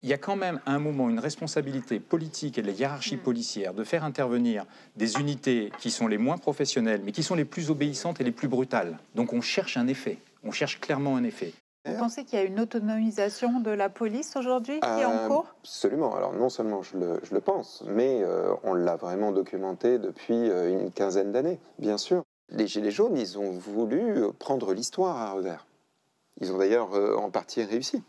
il y a quand même à un moment une responsabilité politique et de la hiérarchie policière de faire intervenir des unités qui sont les moins professionnelles, mais qui sont les plus obéissantes et les plus brutales. Donc on cherche un effet, on cherche clairement un effet. Vous pensez qu'il y a une autonomisation de la police aujourd'hui qui est en cours? Absolument. Alors non seulement je le pense, mais on l'a vraiment documenté depuis une quinzaine d'années, bien sûr. Les Gilets jaunes, ils ont voulu prendre l'histoire à revers. Ils ont d'ailleurs en partie réussi,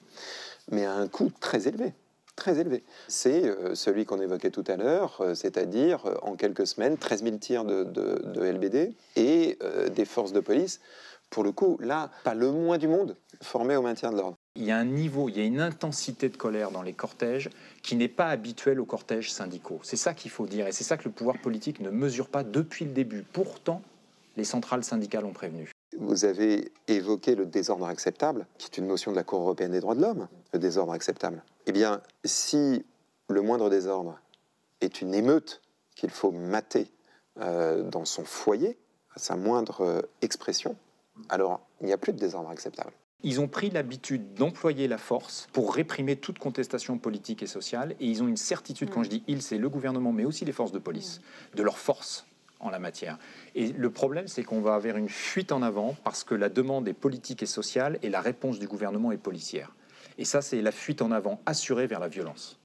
mais à un coût très élevé. Très élevé. C'est celui qu'on évoquait tout à l'heure, c'est-à-dire en quelques semaines, 13 000 tirs de LBD et des forces de police, pour le coup, là, pas le moins du monde, formées au maintien de l'ordre. Il y a un niveau, il y a une intensité de colère dans les cortèges qui n'est pas habituelle aux cortèges syndicaux. C'est ça qu'il faut dire et c'est ça que le pouvoir politique ne mesure pas depuis le début. Pourtant, les centrales syndicales ont prévenu. Vous avez évoqué le désordre acceptable, qui est une notion de la Cour européenne des droits de l'homme, le désordre acceptable. Eh bien, si le moindre désordre est une émeute qu'il faut mater dans son foyer, à sa moindre expression, alors il n'y a plus de désordre acceptable. Ils ont pris l'habitude d'employer la force pour réprimer toute contestation politique et sociale et ils ont une certitude, quand je dis ils, c'est le gouvernement mais aussi les forces de police, de leur force en la matière. Et le problème, c'est qu'on va vers une fuite en avant parce que la demande est politique et sociale et la réponse du gouvernement est policière. Et ça, c'est la fuite en avant assurée vers la violence.